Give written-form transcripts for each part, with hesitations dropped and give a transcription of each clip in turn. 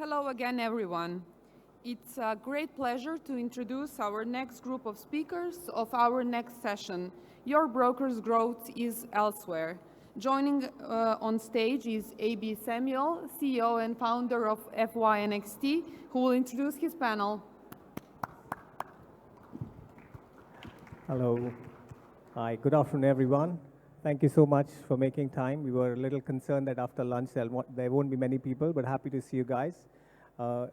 Hello again, everyone. It's a great pleasure to introduce our next group of speakers of our next session. Your broker's growth is elsewhere. Joining on stage is Aeby Samuel, CEO and founder of FYNXT, who will introduce his panel. Hello. Hi, good afternoon, everyone. Thank you so much for making time. We were a little concerned that after lunch there won't be many people, but happy to see you guys. I'm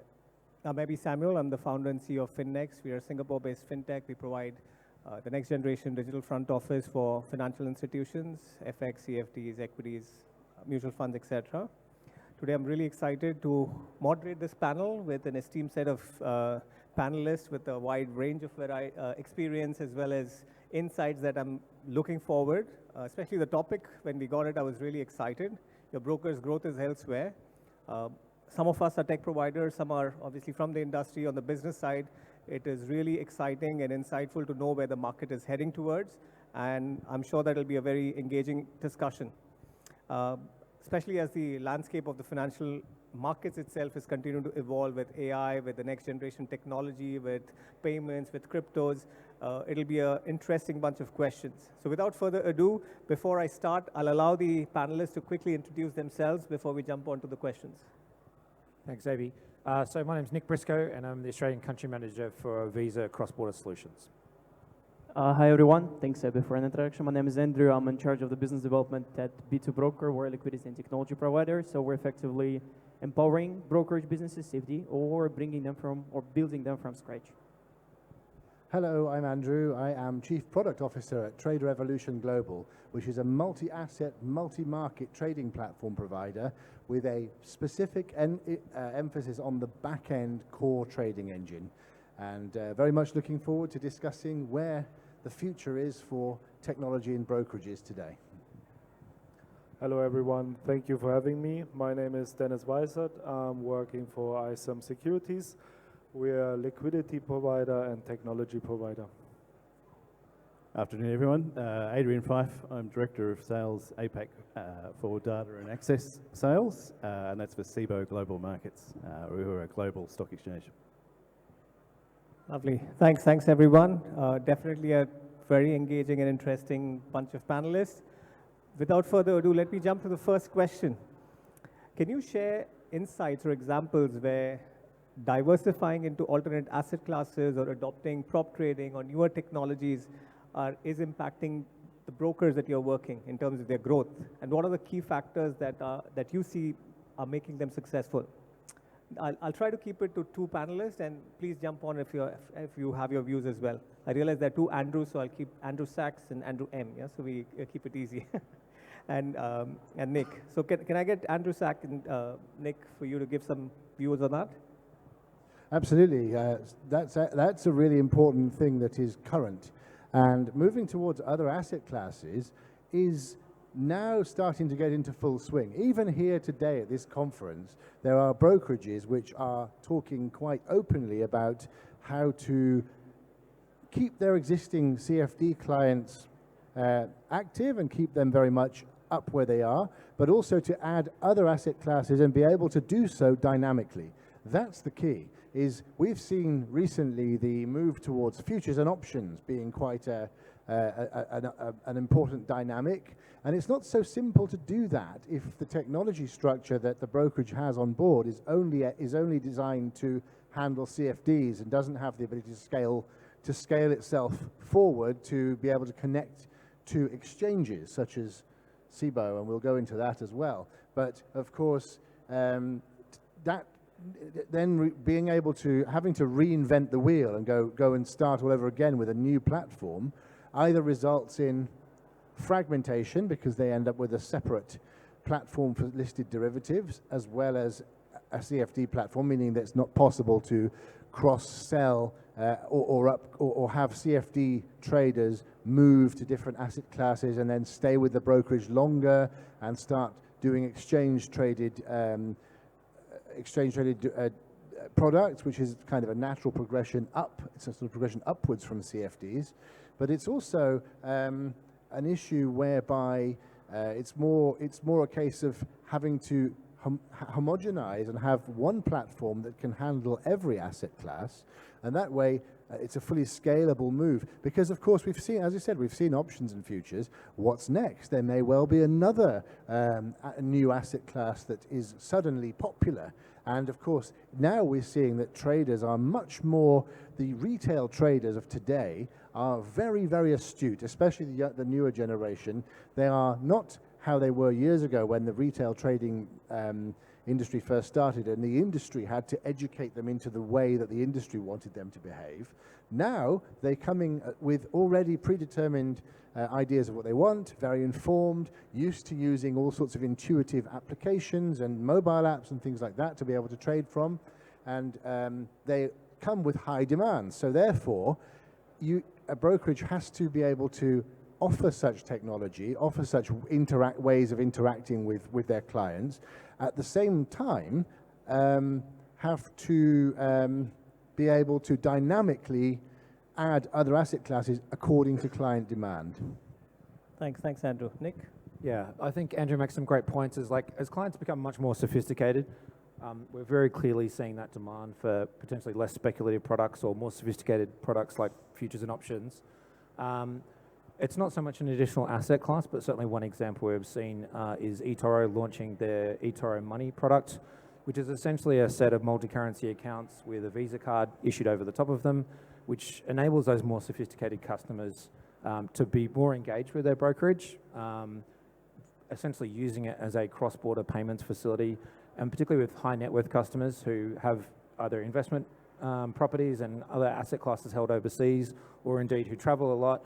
Aeby Samuel. I'm the founder and CEO of FYNXT. We are a Singapore-based fintech. We provide the next generation digital front office for financial institutions, FX, CFDs, equities, mutual funds, etc. Today, I'm really excited to moderate this panel with an esteemed set of panelists with a wide range of experience as well as insights that I'm looking forward. Especially the topic, when we got it, I was really excited. Your broker's growth is elsewhere. Some of us are tech providers, some are obviously from the industry. On the business side, it is really exciting and insightful to know where the market is heading towards, and I'm sure that will be a very engaging discussion. Especially as the landscape of the financial markets itself is continuing to evolve with AI, with the next generation technology, with payments, with cryptos. It'll be an interesting bunch of questions. So without further ado, before I start, I'll allow the panelists to quickly introduce themselves before we jump on to the questions. Thanks, Aeby. So my name's Nick Briscoe, and I'm the Australian Country Manager for Visa Cross-Border Solutions. Hi, everyone. Thanks, Aeby, for an introduction. My name is Andrew. I'm in charge of the business development at B2 Broker. We're a liquidity and technology provider, so we're effectively empowering brokerage businesses safety or bringing them from or building them from scratch. Hello, I'm Andrew. I am Chief Product Officer at TraderEvolution Global, which is a multi-asset, multi-market trading platform provider with a specific emphasis on the back-end core trading engine. And very much looking forward to discussing where the future is for technology and brokerages today. Hello everyone, thank you for having me. My name is Weissert. I'm working for iSAM Securities. We're a liquidity provider and technology provider. Afternoon everyone, Adrian Fyffe. I'm Director of Sales APAC for Data and Access Sales, and that's for Cboe Global Markets, who are a global stock exchange. Lovely. Thanks everyone. Definitely a very engaging and interesting bunch of panelists. Without further ado, let me jump to the first question. Can you share insights or examples where diversifying into alternate asset classes or adopting prop trading or newer technologies is impacting the brokers that you're working in terms of their growth? And what are the key factors that you see are making them successful? I'll try to keep it to two panelists, and please jump on if you have your views as well. I realize there are two Andrews, so I'll keep Andrew Sachs and Andrew M. Yeah, so we keep it easy. and Nick. So can I get Andrew Sachs and Nick for you to give some views on that? Absolutely. That's a really important thing that is current. And moving towards other asset classes is now starting to get into full swing. Even here today at this conference, there are brokerages which are talking quite openly about how to keep their existing CFD clients active and keep them very much up where they are, but also to add other asset classes and be able to do so dynamically. That's the key. We've seen recently the move towards futures and options being quite an important dynamic, and it's not so simple to do that if the technology structure that the brokerage has on board is only designed to handle CFDs and doesn't have the ability to scale itself forward to be able to connect to exchanges such as Cboe, and we'll go into that as well. But of course, having to reinvent the wheel and go and start all over again with a new platform either results in fragmentation because they end up with a separate platform for listed derivatives as well as a CFD platform, meaning that it's not possible to cross-sell or have CFD traders move to different asset classes and then stay with the brokerage longer and start doing exchange-traded products, which is kind of a natural progression up. It's a sort of progression upwards from CFDs, but it's also an issue whereby it's more a case of having to homogenize and have one platform that can handle every asset class, and that way it's a fully scalable move. Because of course we've seen, as I said, we've seen options and futures. What's next? There may well be another new asset class that is suddenly popular. And of course, now we're seeing that traders are much more, the retail traders of today are very, very astute, especially the newer generation. They are not how they were years ago when the retail trading industry first started, and the industry had to educate them into the way that the industry wanted them to behave. Now they're coming with already predetermined ideas of what they want, very informed, used to using all sorts of intuitive applications and mobile apps and things like that to be able to trade from, and they come with high demand. So therefore, a brokerage has to be able to offer such technology, offer such ways of interacting with their clients, at the same time have to be able to dynamically add other asset classes according to client demand. Thanks, Andrew. Nick? Yeah, I think Andrew makes some great points. Is like, as clients become much more sophisticated, we're very clearly seeing that demand for potentially less speculative products or more sophisticated products like futures and options. It's not so much an additional asset class, but certainly one example we've seen is eToro launching their eToro Money product, which is essentially a set of multi-currency accounts with a Visa card issued over the top of them, which enables those more sophisticated customers to be more engaged with their brokerage, essentially using it as a cross-border payments facility, and particularly with high net worth customers who have either investment properties and other asset classes held overseas, or indeed who travel a lot.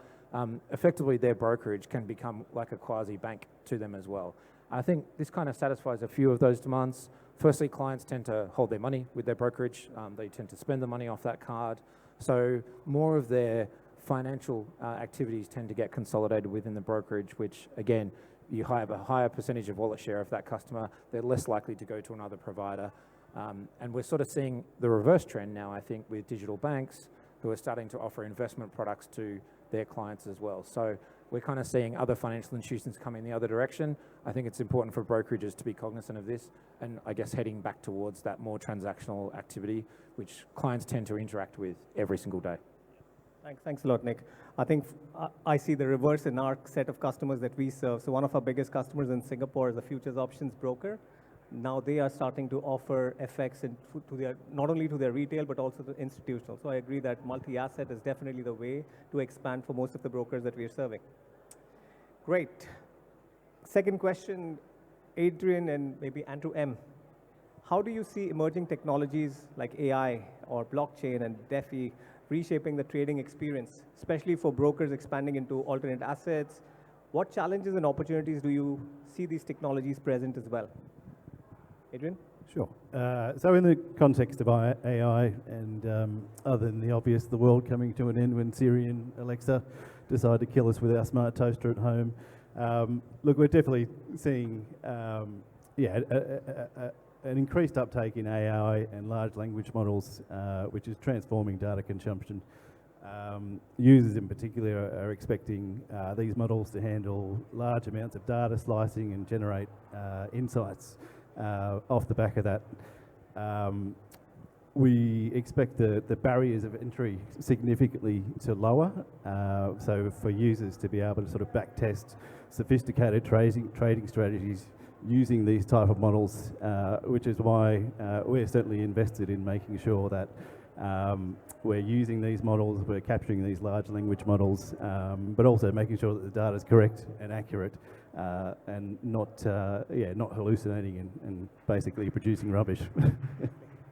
Effectively their brokerage can become like a quasi-bank to them as well. I think this kind of satisfies a few of those demands. Firstly, clients tend to hold their money with their brokerage. They tend to spend the money off that card. So more of their financial activities tend to get consolidated within the brokerage, which again, you have a higher percentage of wallet share of that customer. They're less likely to go to another provider. And we're sort of seeing the reverse trend now, I think, with digital banks who are starting to offer investment products to their clients as well. So we're kind of seeing other financial institutions coming the other direction. I think it's important for brokerages to be cognizant of this, and I guess heading back towards that more transactional activity, which clients tend to interact with every single day. Thanks a lot, Nick. I think I see the reverse in our set of customers that we serve. So one of our biggest customers in Singapore is a futures options broker. Now they are starting to offer FX to their, not only to their retail, but also to institutional. So I agree that multi-asset is definitely the way to expand for most of the brokers that we are serving. Great. Second question, Adrian and maybe Andrew M. How do you see emerging technologies like AI or blockchain and DeFi reshaping the trading experience, especially for brokers expanding into alternate assets? What challenges and opportunities do you see these technologies present as well? Adrian? Sure. So in the context of AI and other than the obvious, the world coming to an end when Siri and Alexa decide to kill us with our smart toaster at home, look, we're definitely seeing an increased uptake in AI and large language models, which is transforming data consumption. Users in particular are expecting these models to handle large amounts of data slicing and generate insights off the back of that. We expect the barriers of entry significantly to lower, so for users to be able to sort of backtest sophisticated trading strategies using these type of models, which is why we're certainly invested in making sure that we're using these models, we're capturing these large language models, but also making sure that the data is correct and accurate, and not hallucinating and basically producing rubbish.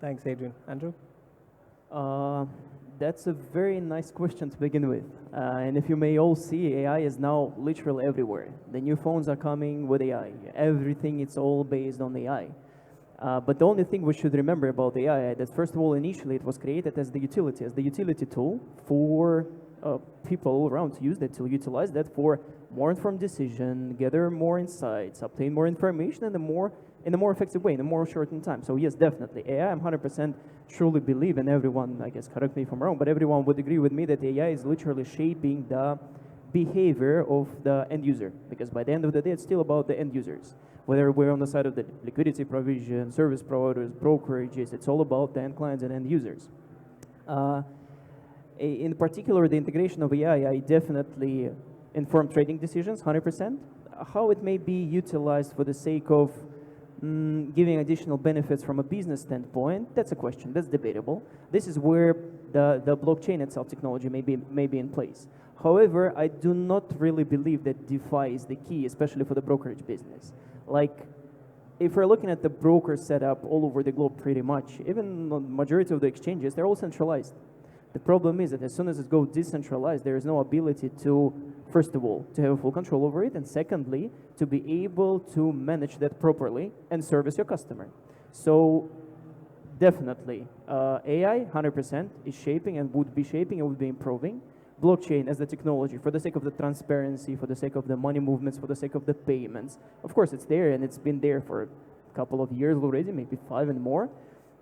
Thanks, Adrian. Andrew? That's a very nice question to begin with. And if you may all see, AI is now literally everywhere. The new phones are coming with AI. Everything, it's all based on AI. But the only thing we should remember about AI, that first of all, initially it was created as the utility tool for people all around to use that, to utilize that for more informed decision, gather more insights, obtain more information in a more effective way, in a more shortened time. So yes, definitely. AI, I'm 100% truly believe, and everyone, I guess, correct me if I'm wrong, but everyone would agree with me that AI is literally shaping the behavior of the end user, because by the end of the day, it's still about the end users. Whether we're on the side of the liquidity provision, service providers, brokerages, it's all about the end clients and end users. In particular, the integration of AI, I definitely inform trading decisions, 100%. How it may be utilized for the sake of giving additional benefits from a business standpoint, that's a question, that's debatable. This is where the blockchain itself technology may be in place. However, I do not really believe that DeFi is the key, especially for the brokerage business. Like, if we're looking at the broker setup all over the globe pretty much, even the majority of the exchanges, they're all centralized. The problem is that as soon as it goes decentralized, there is no ability to, first of all, to have full control over it, and secondly, to be able to manage that properly and service your customer. So definitely, AI, 100%, is shaping and would be shaping and would be improving. Blockchain as the technology, for the sake of the transparency, for the sake of the money movements, for the sake of the payments. Of course, it's there, and it's been there for a couple of years already, maybe 5 and more.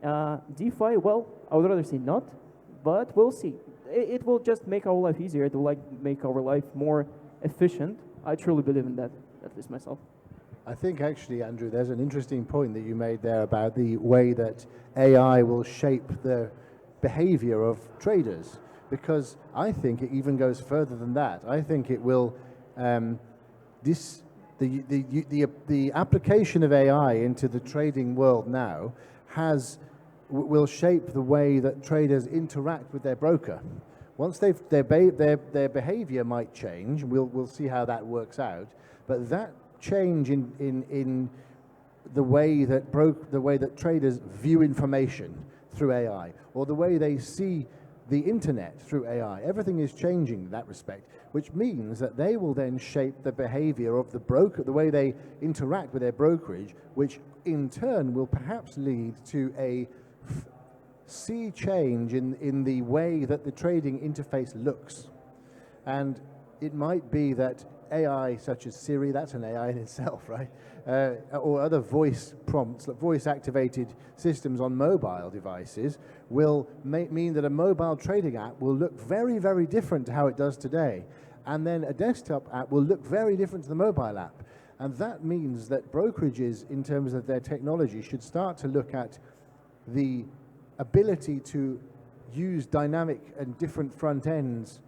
DeFi, well, I would rather say not, but we'll see. It will just make our life easier. It will make our life more efficient. I truly believe in that, at least myself. I think actually, Andrew, there's an interesting point that you made there about the way that AI will shape the behavior of traders, because I think it even goes further than that. I think it will, the application of AI into the trading world now will shape the way that traders interact with their broker. Once their behavior might change, we'll see how that works out, but that change in the way that traders view information through AI, or the way they see the internet through AI, everything is changing in that respect, which means that they will then shape the behavior of the broker, the way they interact with their brokerage, which in turn will perhaps lead to a sea change in the way that the trading interface looks. And it might be that AI such as Siri, that's an AI in itself, right? Or other voice prompts, like voice-activated systems on mobile devices will mean that a mobile trading app will look very, very different to how it does today. And then a desktop app will look very different to the mobile app. And that means that brokerages, in terms of their technology, should start to look at the ability to use dynamic and different front ends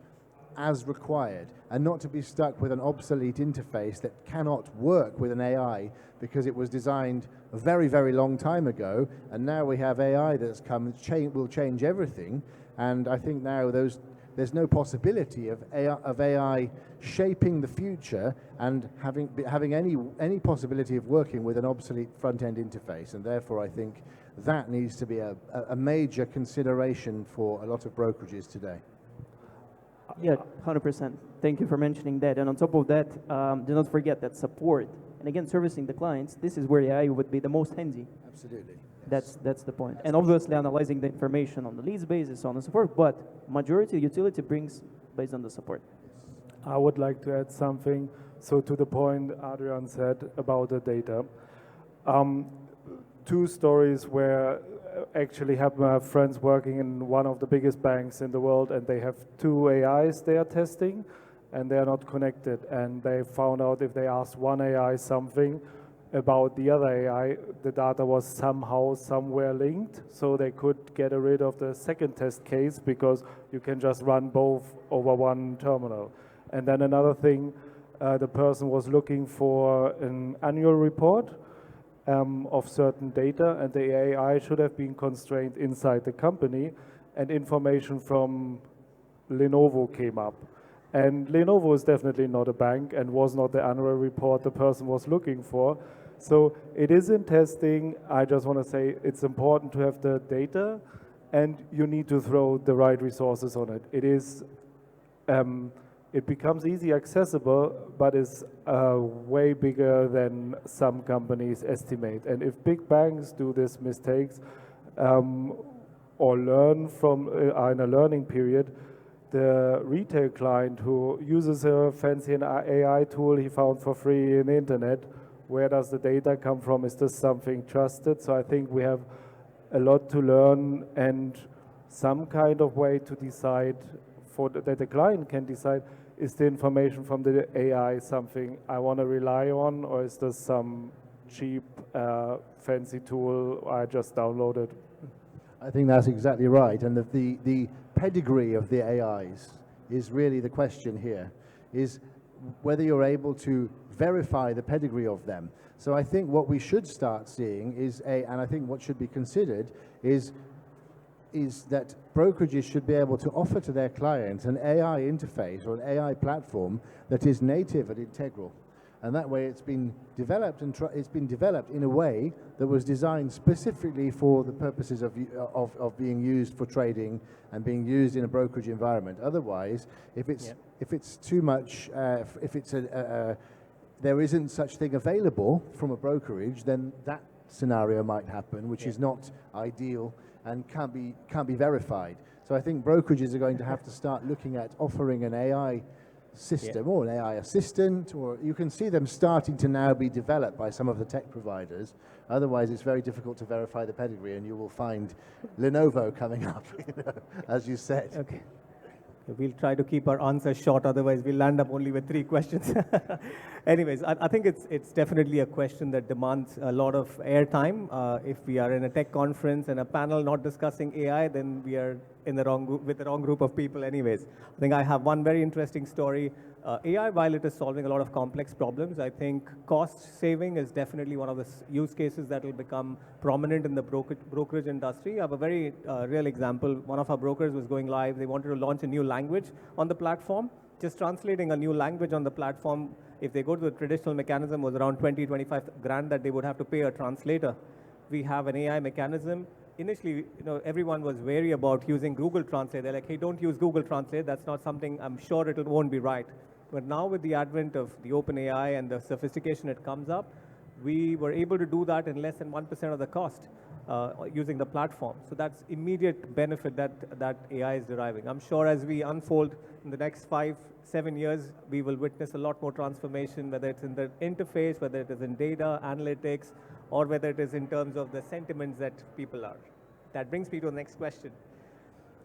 as required, and not to be stuck with an obsolete interface that cannot work with an AI because it was designed a very, very long time ago, and now we have AI that's come and will change everything. And I think now there's no possibility of AI shaping the future and having any possibility of working with an obsolete front-end interface, and therefore I think that needs to be a major consideration for a lot of brokerages today. Yeah, 100%. Thank you for mentioning that. And on top of that, do not forget that support, and again, servicing the clients, this is where AI would be the most handy. Absolutely. That's the point. And obviously analyzing the information on the leads basis, so on and so forth, but majority utility brings based on the support. I would like to add something. So to the point Adrian said about the data. 2 stories where actually happen. I have friends working in one of the biggest banks in the world, and they have 2 AIs they are testing, and they are not connected. And they found out if they asked one AI something about the other AI, the data was somehow somewhere linked, so they could get rid of the second test case because you can just run both over one terminal. And then another thing, the person was looking for an annual report of certain data, and the AI should have been constrained inside the company, and information from Lenovo came up. And Lenovo is definitely not a bank and was not the annual report the person was looking for. So it is in testing. I just want to say it's important to have the data, and you need to throw the right resources on it. It is, it becomes easy accessible, but is way bigger than some companies estimate. And if big banks do these mistakes or learn from, are in a learning period, the retail client who uses a fancy AI tool he found for free in the internet, where does the data come from? Is this something trusted? So I think we have a lot to learn, and some kind of way to decide that the client can decide, is the information from the AI something I want to rely on, or is this some cheap, fancy tool I just downloaded. I think that's exactly right. And the pedigree of the AIs is really the question here, is whether you're able to verify the pedigree of them. So I think what we should start seeing is and I think what should be considered is that brokerages should be able to offer to their clients an AI interface or an AI platform that is native and integral. And that way it's been developed and it's been developed in a way that was designed specifically for the purposes of being used for trading and being used in a brokerage environment. Otherwise, if it's too much, if it's there isn't such thing available from a brokerage, then that scenario might happen, which is not ideal and can't be verified. So I think brokerages are going to have to start looking at offering an AI system or an AI assistant, or you can see them starting to now be developed by some of the tech providers. Otherwise, it's very difficult to verify the pedigree, and you will find Lenovo coming up, as you said. Okay. We'll try to keep our answers short, otherwise we'll land up only with 3 questions. Anyways, I think it's definitely a question that demands a lot of airtime. If we are in a tech conference and a panel not discussing AI, then we are in the with the wrong group of people anyways. I think I have one very interesting story. AI, while it is solving a lot of complex problems, I think cost saving is definitely one of the use cases that will become prominent in the brokerage industry. I have a very real example. One of our brokers was going live. They wanted to launch a new language on the platform. Just translating a new language on the platform, if they go to the traditional mechanism, was around 20-25 grand that they would have to pay a translator. We have an AI mechanism. Initially, everyone was wary about using Google Translate. They're like, hey, don't use Google Translate. That's not something, I'm sure it won't be right. But now with the advent of the open AI and the sophistication it comes up, we were able to do that in less than 1% of the cost using the platform. So that's immediate benefit that AI is deriving. I'm sure as we unfold in the next 5-7 years, we will witness a lot more transformation, whether it's in the interface, whether it is in data, analytics, or whether it is in terms of the sentiments that people are. That brings me to the next question.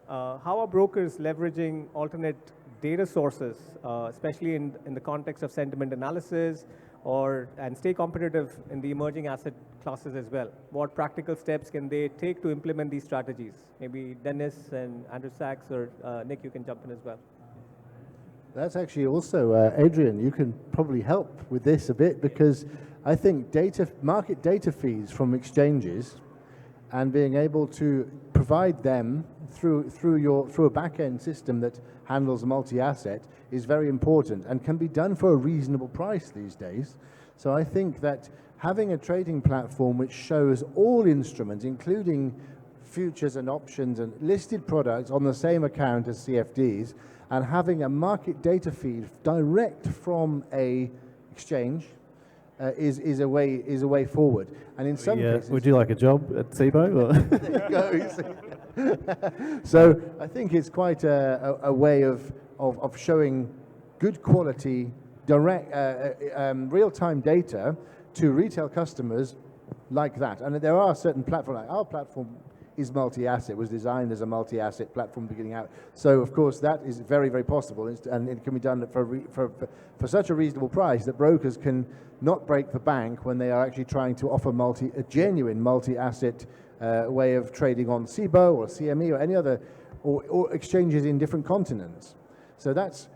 How are brokers leveraging alternate data sources, especially in the context of sentiment analysis, and stay competitive in the emerging asset classes as well? What practical steps can they take to implement these strategies? Maybe Dennis and Andrew Sachs or Nick, you can jump in as well. That's actually also, Adrian, you can probably help with this a bit, because I think market data feeds from exchanges and being able to provide them through a back-end system that handles multi-asset is very important and can be done for a reasonable price these days. So I think that having a trading platform which shows all instruments, including futures and options and listed products on the same account as CFDs, and having a market data feed direct from a exchange is a way forward. And in some cases, would you like a job at Cboe? There you go. So I think it's quite a way of showing good quality, direct, real-time data to retail customers like that. And there are certain platforms, like our platform is multi-asset, was designed as a multi-asset platform beginning out. So of course that is very, very possible, and it can be done for such a reasonable price that brokers can not break the bank when they are actually trying to offer a genuine multi-asset way of trading on Cboe or CME or any other, or exchanges in different continents. So that's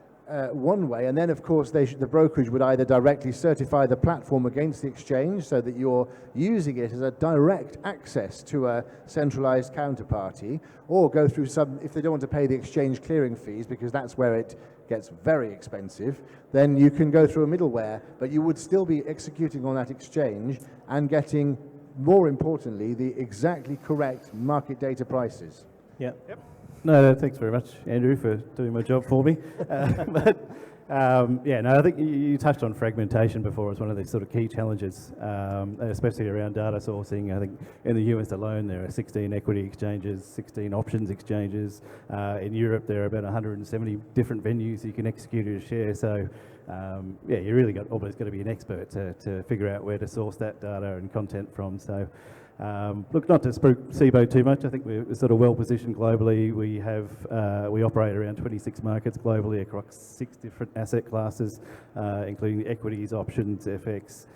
one way. And then of course the brokerage would either directly certify the platform against the exchange so that you're using it as a direct access to a centralized counterparty, or go through if they don't want to pay the exchange clearing fees, because that's where it gets very expensive, then you can go through a middleware, but you would still be executing on that exchange and getting, more importantly, the exactly correct market data prices. Yeah. Yep. No, thanks very much, Andrew, for doing my job for me. I think you touched on fragmentation before as one of the sort of key challenges, especially around data sourcing. I think in the US alone, there are 16 equity exchanges, 16 options exchanges. In Europe, there are about 170 different venues you can execute a share. So, you really almost got to be an expert to figure out where to source that data and content from. So, look, not to spook Cboe too much, I think we're sort of well positioned globally. We operate around 26 markets globally across 6 different asset classes, including equities, options, FX,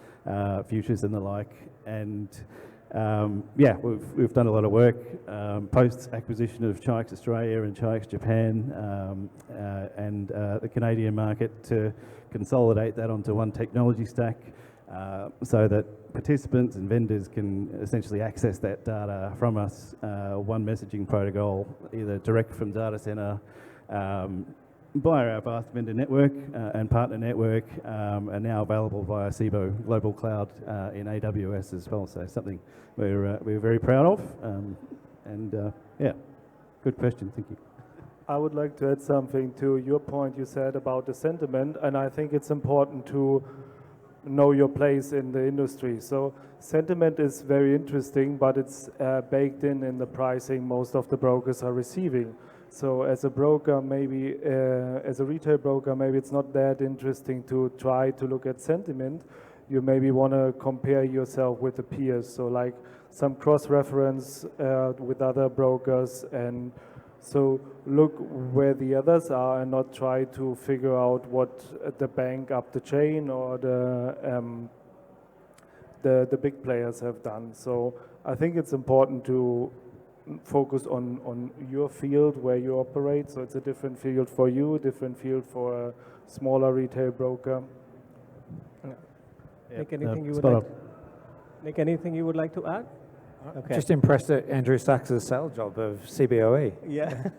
futures and the like. And yeah, we've done a lot of work post acquisition of Chi-X Australia and Chi-X Japan and the Canadian market to consolidate that onto one technology stack so that participants and vendors can essentially access that data from us, one messaging protocol, either direct from data center via our vast vendor network and partner network, are now available via Cboe Global Cloud in AWS as well. So something we're very proud of. Yeah, good question. Thank you. I would like to add something to your point you said about the sentiment, and I think it's important to know your place in the industry. So sentiment is very interesting, but it's baked in the pricing most of the brokers are receiving. So as a broker, maybe as a retail broker, maybe it's not that interesting to try to look at sentiment. You maybe want to compare yourself with the peers. So like some cross-reference with other brokers, and so look where the others are and not try to figure out what the bank up the chain or the big players have done. So I think it's important to focus on your field where you operate. So it's a different field for you, a different field for a smaller retail broker. Nick, anything you would like? Nick, anything you would like to add? Okay. Just impressed at Andrew Sachs's sales job of Cboe. Yeah.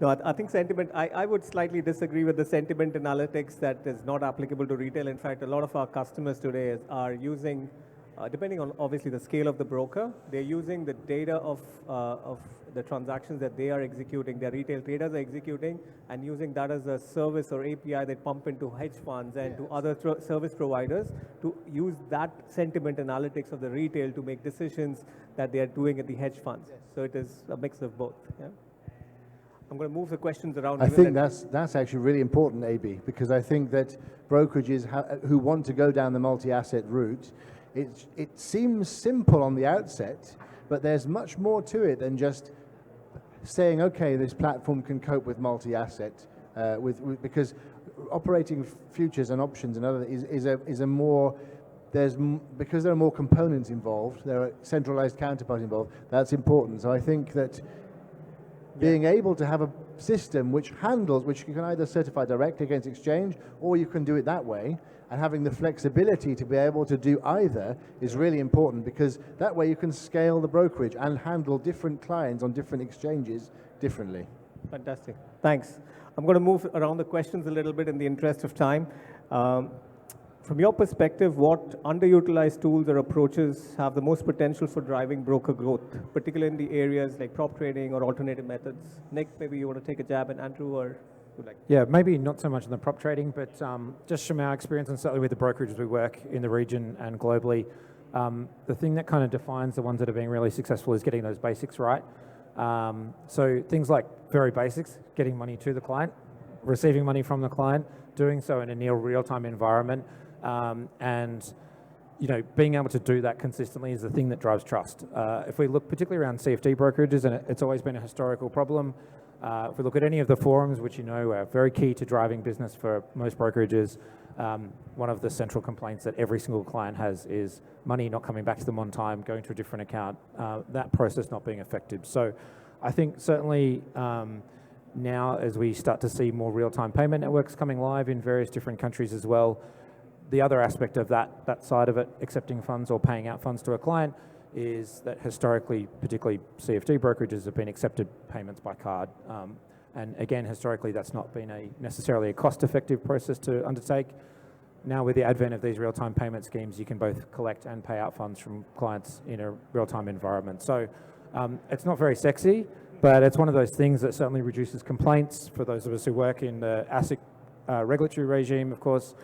No, I think sentiment, I would slightly disagree with the sentiment analytics that is not applicable to retail. In fact, a lot of our customers today are using, depending on obviously the scale of the broker, they're using the data of the transactions that they are executing, their retail traders are executing, and using that as a service or API they pump into hedge funds and to other service providers to use that sentiment analytics of the retail to make decisions that they are doing at the hedge funds. So it is a mix of both. Yeah? I'm going to move the questions around. I think that's actually really important, Aeby, because I think that brokerages who want to go down the multi-asset route, it seems simple on the outset, but there's much more to it than just saying, okay, this platform can cope with multi-asset, because operating futures and options and other is a more, because there are more components involved, there are centralized counterparties involved, that's important. So I think that being able to have a system which you can either certify directly against exchange, or you can do it that way, and having the flexibility to be able to do either is really important, because that way you can scale the brokerage and handle different clients on different exchanges differently. Fantastic. Thanks. I'm going to move around the questions a little bit in the interest of time. From your perspective, what underutilized tools or approaches have the most potential for driving broker growth, particularly in the areas like prop trading or alternative methods? Nick, maybe you want to take a jab, and Andrew, or would like? Yeah, maybe not so much in the prop trading, but just from our experience and certainly with the brokerages we work in the region and globally, the thing that kind of defines the ones that are being really successful is getting those basics right. So things like very basics, getting money to the client, receiving money from the client, doing so in a near real-time environment, and being able to do that consistently is the thing that drives trust. If we look particularly around CFD brokerages, and it's always been a historical problem, if we look at any of the forums, which are very key to driving business for most brokerages, one of the central complaints that every single client has is money not coming back to them on time, going to a different account, that process not being effective. So I think certainly now as we start to see more real-time payment networks coming live in various different countries as well, the other aspect of that side of it, accepting funds or paying out funds to a client, is that historically, particularly CFD brokerages have been accepted payments by card. And again, historically, that's not been necessarily a cost-effective process to undertake. Now with the advent of these real-time payment schemes, you can both collect and pay out funds from clients in a real-time environment. So it's not very sexy, but it's one of those things that certainly reduces complaints for those of us who work in the ASIC regulatory regime, of course.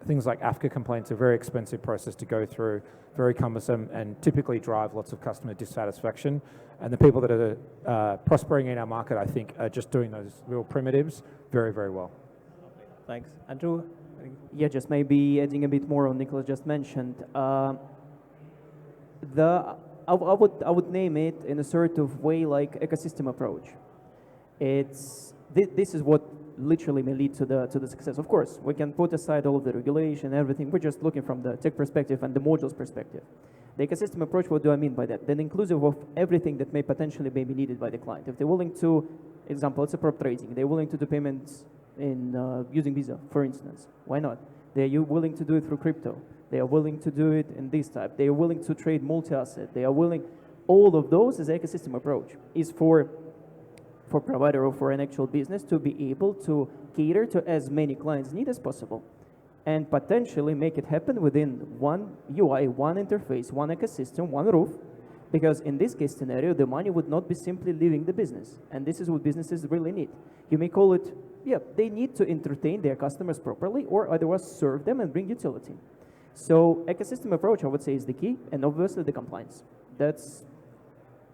Things like AFCA complaints are a very expensive process to go through, very cumbersome, and typically drive lots of customer dissatisfaction. And the people that are prospering in our market, I think, are just doing those real primitives very, very well. Thanks. Andrew? Yeah, just maybe adding a bit more on Nicholas just mentioned. I would name it in a sort of way like ecosystem approach. This is what literally may lead to the success. Of course, we can put aside all of the regulation, everything. We're just looking from the tech perspective and the modules perspective. The ecosystem approach, what do I mean by that? Then inclusive of everything that may potentially be needed by the client. If they're willing to, example, it's a prop trading, they're willing to do payments in using Visa, for instance. Why not? They're willing to do it through crypto. They are willing to do it in this type. They are willing to trade multi-asset. They are willing, all of those is ecosystem approach, is for provider or for an actual business to be able to cater to as many clients' need as possible and potentially make it happen within one UI, one interface, one ecosystem, one roof, because in this case scenario, the money would not be simply leaving the business, and this is what businesses really need. You may call it, yeah, they need to entertain their customers properly or otherwise serve them and bring utility. So ecosystem approach, I would say, is the key, and obviously the compliance. That's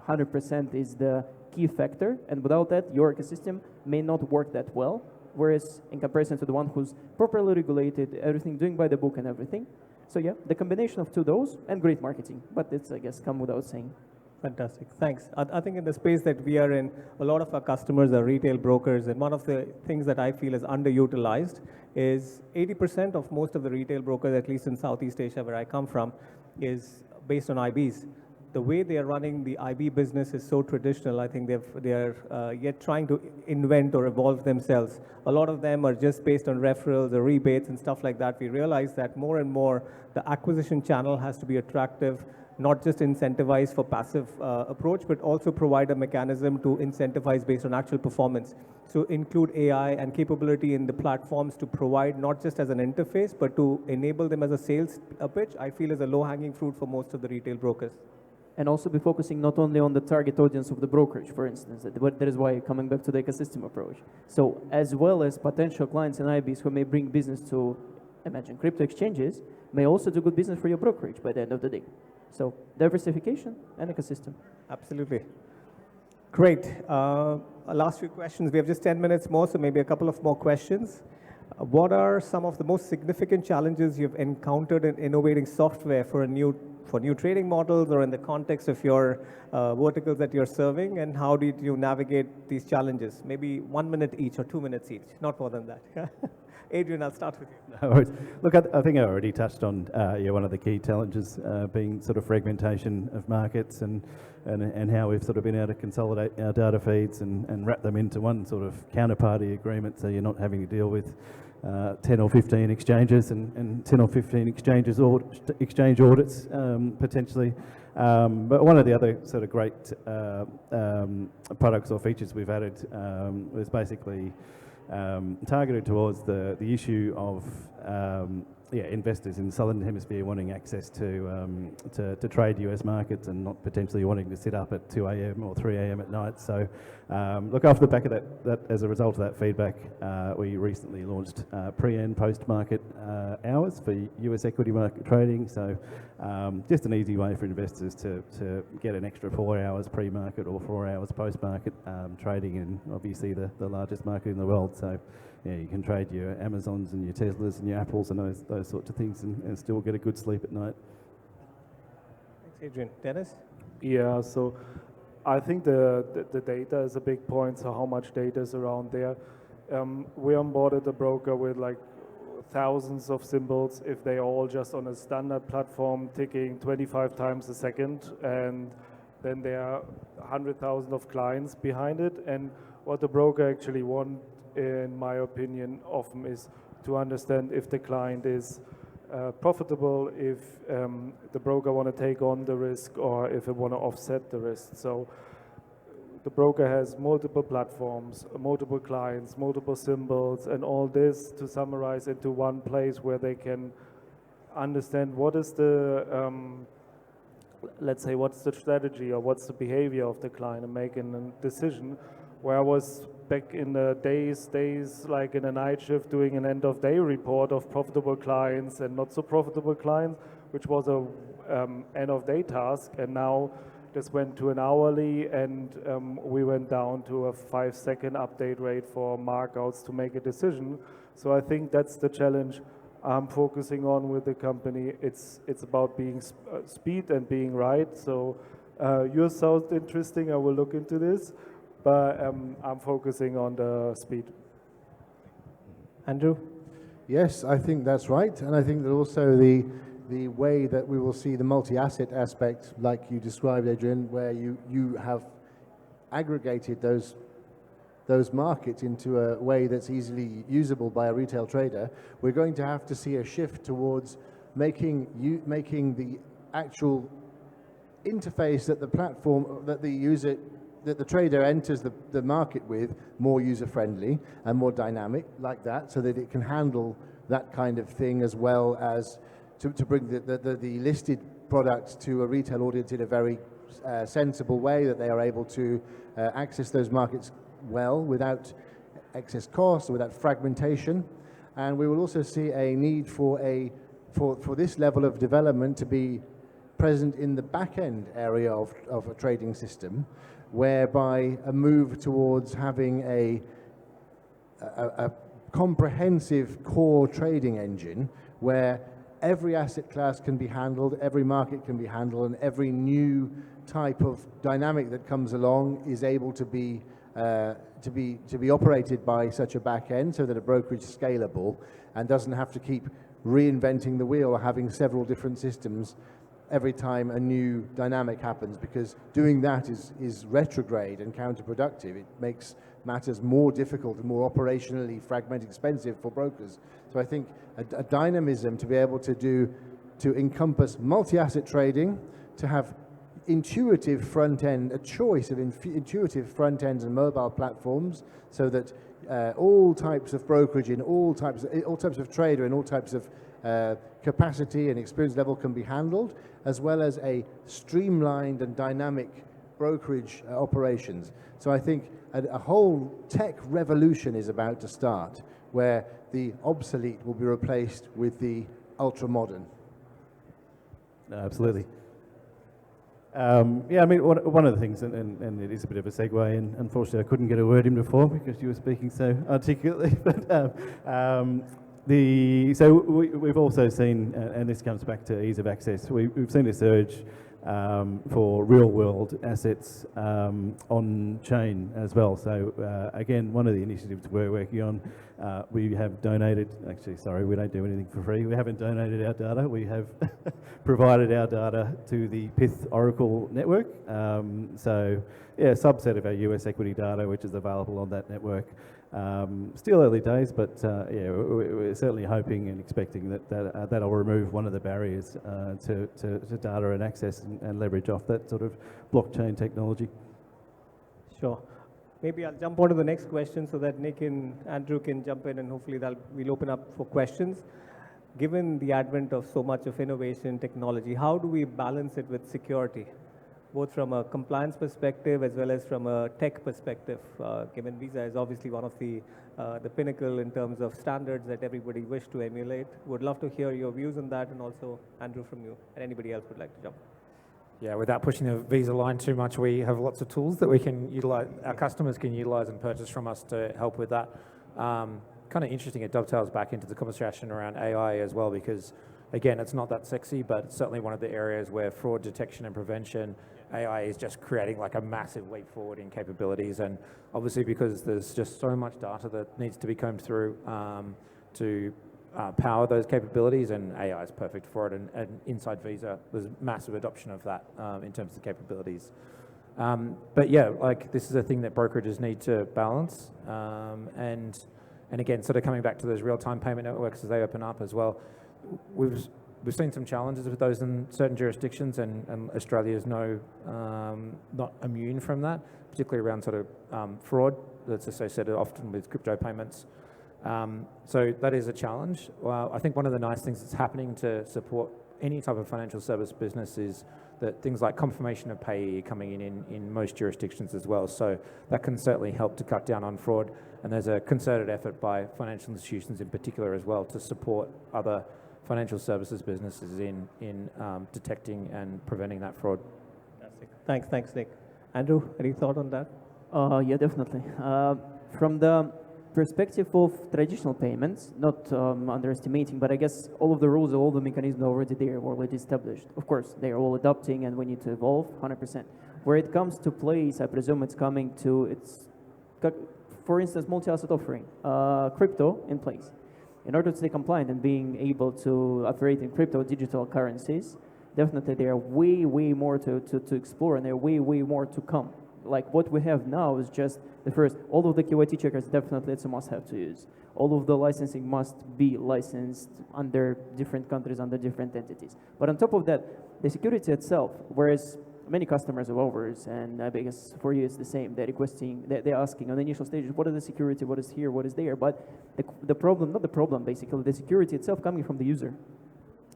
100% is the key factor, and without that, your ecosystem may not work that well. Whereas in comparison to the one who's properly regulated, everything doing by the book and everything. So yeah, the combination of those and great marketing, but it's, I guess, come without saying. Fantastic, thanks. I think in the space that we are in, a lot of our customers are retail brokers, and one of the things that I feel is underutilized is 80% of most of the retail brokers, at least in Southeast Asia where I come from, is based on IBs. The way they are running the IB business is so traditional. I think they are yet trying to invent or evolve themselves. A lot of them are just based on referrals or rebates and stuff like that. We realize that more and more the acquisition channel has to be attractive, not just incentivize for passive approach, but also provide a mechanism to incentivize based on actual performance. So include AI and capability in the platforms to provide not just as an interface, but to enable them as a sales pitch, I feel is a low-hanging fruit for most of the retail brokers. And also be focusing not only on the target audience of the brokerage, for instance, that is why coming back to the ecosystem approach. So as well as potential clients and IBs who may bring business to, imagine, crypto exchanges, may also do good business for your brokerage by the end of the day. So diversification and ecosystem. Absolutely. Great. Last few questions. We have just 10 minutes more, so maybe a couple of more questions. What are some of the most significant challenges you've encountered in innovating software for new trading models or in the context of your verticals that you're serving, and how did you navigate these challenges? Maybe 1 minute each or 2 minutes each, not more than that. Adrian, I'll start with you. No worries. Look, I think I already touched on one of the key challenges being sort of fragmentation of markets and how we've sort of been able to consolidate our data feeds and wrap them into one sort of counterparty agreement, so you're not having to deal with 10 or 15 exchanges and 10 or 15 exchange audits potentially. But one of the other sort of great products or features we've added was basically targeted towards the issue of investors in the Southern Hemisphere wanting access to trade US markets and not potentially wanting to sit up at 2 a.m. or 3 a.m. at night. So look, off the back of that, as a result of that feedback, we recently launched pre and post-market hours for US equity market trading. So just an easy way for investors to get an extra 4 hours pre-market or 4 hours post-market trading in obviously the largest market in the world. So yeah, you can trade your Amazons and your Teslas and your Apples and those sorts of things and still get a good sleep at night. Thanks, Adrian. Dennis? Yeah, so I think the data is a big point, so how much data is around there. We onboarded a broker with like thousands of symbols if they all just on a standard platform ticking 25 times a second, and then there are 100,000 of clients behind it. And what the broker actually wants, in my opinion, often is to understand if the client is profitable, if the broker want to take on the risk, or if it want to offset the risk. So the broker has multiple platforms, multiple clients, multiple symbols, and all this to summarize into one place where they can understand what is the let's say what's the strategy or what's the behavior of the client and making a decision. Where I was back in the days like in a night shift doing an end of day report of profitable clients and not so profitable clients, which was a end of day task, and now this went to an hourly, and we went down to a 5-second update rate for markouts to make a decision. So I think that's the challenge I'm focusing on with the company. It's about being speed and being right. So yours sounds interesting. I will look into this. But I'm focusing on the speed. Andrew? Yes, I think that's right, and I think that also the way that we will see the multi-asset aspect, like you described, Adrian, where you have aggregated those markets into a way that's easily usable by a retail trader, we're going to have to see a shift towards making the actual interface that the platform, that the trader enters the market with more user-friendly and more dynamic like that, so that it can handle that kind of thing, as well as to bring the listed products to a retail audience in a very sensible way, that they are able to access those markets well without excess cost, without fragmentation. And we will also see a need for this level of development to be present in the back-end area of a trading system, whereby a move towards having a comprehensive core trading engine where every asset class can be handled, every market can be handled, and every new type of dynamic that comes along is able to be operated by such a back end, so that a brokerage is scalable and doesn't have to keep reinventing the wheel or having several different systems every time a new dynamic happens, because doing that is retrograde and counterproductive. It makes matters more difficult and more operationally fragmented, expensive for brokers. So I think a dynamism to be able to encompass multi-asset trading, to have intuitive front end, a choice of intuitive front ends and mobile platforms, so that all types of brokerage in all types of trader in all types of capacity and experience level can be handled, as well as a streamlined and dynamic brokerage operations. So I think a whole tech revolution is about to start, where the obsolete will be replaced with the ultra-modern. Absolutely. Yeah, I mean, one of the things, and it is a bit of a segue, and unfortunately I couldn't get a word in before because you were speaking so articulately, but so we've also seen, and this comes back to ease of access, we've seen a surge for real-world assets on-chain as well. So again, one of the initiatives we're working on, we have donated, actually, sorry, we don't do anything for free. We haven't donated our data. We have provided our data to the Pyth Oracle network. So yeah, a subset of our US equity data, which is available on that network. Still early days, but yeah, we're certainly hoping and expecting that'll remove one of the barriers to data and access and leverage off that sort of blockchain technology. Sure. Maybe I'll jump on to the next question so that Nick and Andrew can jump in, and hopefully we'll open up for questions. Given the advent of so much of innovation technology, how do we balance it with security, both from a compliance perspective as well as from a tech perspective, given Visa is obviously one of the pinnacle in terms of standards that everybody wish to emulate? Would love to hear your views on that, and also Andrew from you, and anybody else would like to jump. Yeah, without pushing the Visa line too much, we have lots of tools that we can utilize, our customers can utilize and purchase from us to help with that. Kind of interesting, it dovetails back into the conversation around AI as well, because again, it's not that sexy, but it's certainly one of the areas where fraud detection and prevention, AI is just creating like a massive leap forward in capabilities. And obviously because there's just so much data that needs to be combed through to power those capabilities, and AI is perfect for it. And inside Visa, there's massive adoption of that in terms of capabilities. But yeah, like this is a thing that brokerages need to balance. And again, sort of coming back to those real-time payment networks as they open up as well, we've seen some challenges with those in certain jurisdictions, and Australia is not immune from that, particularly around sort of fraud that's associated often with crypto payments. So that is a challenge. Well, I think one of the nice things that's happening to support any type of financial service business is that things like confirmation of payee are coming in most jurisdictions as well. So that can certainly help to cut down on fraud. And there's a concerted effort by financial institutions in particular as well to support other financial services businesses in detecting and preventing that fraud. Fantastic. Thanks, Nick. Andrew, any thought on that? Yeah, definitely. From the perspective of traditional payments, not underestimating, but I guess all of the rules, all the mechanisms are already there, already established. Of course, they are all adapting and we need to evolve 100%. Where it comes to place, I presume it's coming to, for instance, multi-asset offering, crypto in place. In order to stay compliant and being able to operate in crypto digital currencies, definitely there are way more to explore, and there are way more to come. Like what we have now is just the first. All of the KYT checkers, definitely it's a must-have to use. All of the licensing must be licensed under different countries, under different entities. But on top of that, the security itself, whereas many customers of ours, and I guess for you it's the same, they're requesting, they're asking on the initial stages, what are the security, what is here, what is there, but the problem, not the problem basically, the security itself coming from the user.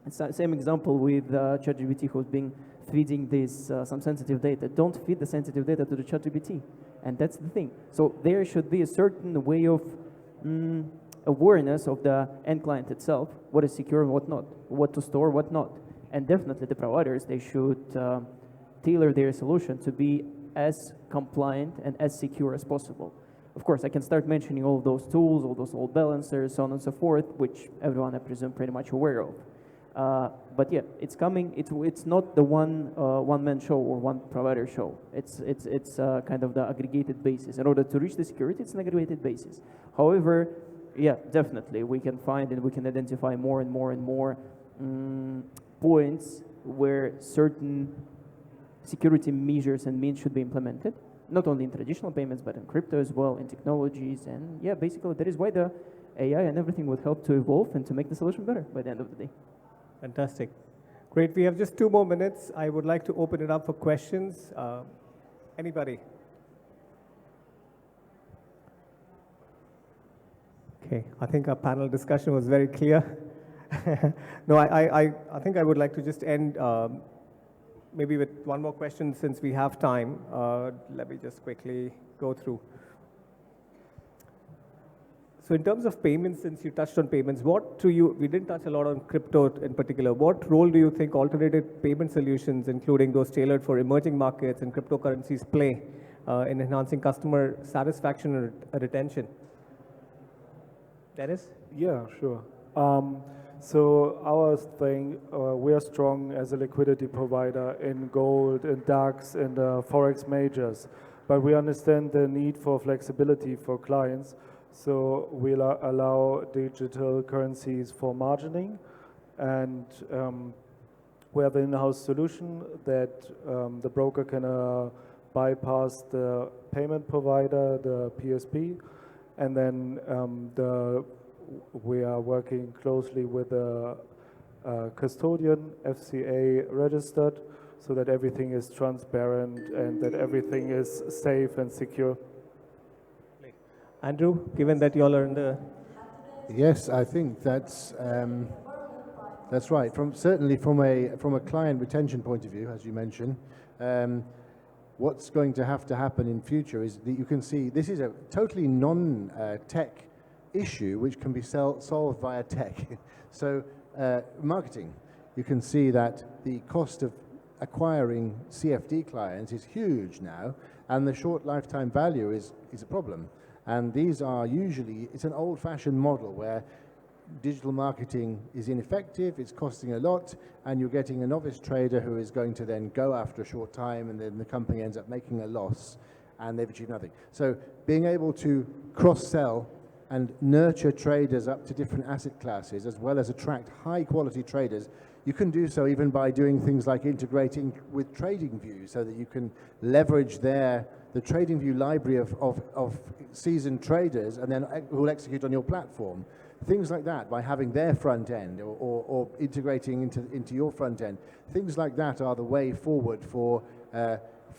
It's the same example with ChatGPT, who's been feeding this some sensitive data. Don't feed the sensitive data to the ChatGPT, and that's the thing. So there should be a certain way of awareness of the end client itself, what is secure and what not, what to store, what not. And definitely the providers, they should tailor their solution to be as compliant and as secure as possible. Of course, I can start mentioning all those tools, all those load balancers, so on and so forth, which everyone, I presume, pretty much aware of. But yeah, it's coming. It's not the one-man show or one provider show. It's kind of the aggregated basis. In order to reach the security, it's an aggregated basis. However, yeah, definitely we can find and we can identify more and more points where certain security measures and means should be implemented, not only in traditional payments but in crypto as well, in technologies, and yeah, basically that is why the AI and everything would help to evolve and to make the solution better by the end of the day. Fantastic. Great. We have just 2 more minutes. I would like to open it up for questions. Anybody? Okay, I think our panel discussion was very clear. No, I think I would like to just end maybe with one more question since we have time. Let me just quickly go through. So in terms of payments, since you touched on payments, we didn't touch a lot on crypto in particular. What role do you think alternative payment solutions, including those tailored for emerging markets and cryptocurrencies, play in enhancing customer satisfaction and retention? Dennis? Yeah, sure. So our thing, we are strong as a liquidity provider in gold, in DAX, in the Forex majors, but we understand the need for flexibility for clients. So we'll allow digital currencies for margining, and we have an in-house solution that the broker can bypass the payment provider, the PSP, and then we are working closely with a custodian, FCA registered, so that everything is transparent and that everything is safe and secure. Andrew, given that you all are in the... Yes, I think that's right. Certainly from a client retention point of view, as you mentioned, what's going to happen in future is that you can see this is a totally non-tech issue which can be solved via tech. So marketing, you can see that the cost of acquiring CFD clients is huge now, and the short lifetime value is a problem. And these are usually, it's an old-fashioned model where digital marketing is ineffective, it's costing a lot, and you're getting a novice trader who is going to then go after a short time, and then the company ends up making a loss, and they've achieved nothing. So being able to cross-sell and nurture traders up to different asset classes, as well as attract high-quality traders, you can do so even by doing things like integrating with TradingView, so that you can leverage the TradingView library of seasoned traders, and then who will execute on your platform. Things like that, by having their front end or integrating into your front end. Things like that are the way forward for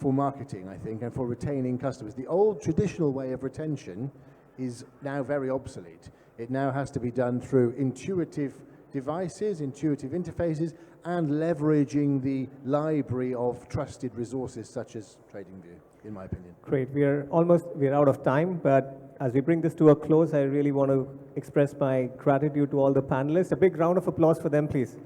marketing, I think, and for retaining customers. The old traditional way of retention is now very obsolete. It now has to be done through intuitive devices, intuitive interfaces, and leveraging the library of trusted resources such as TradingView, in my opinion. Great. We're out of time, but as we bring this to a close, I really want to express my gratitude to all the panelists. A big round of applause for them, please.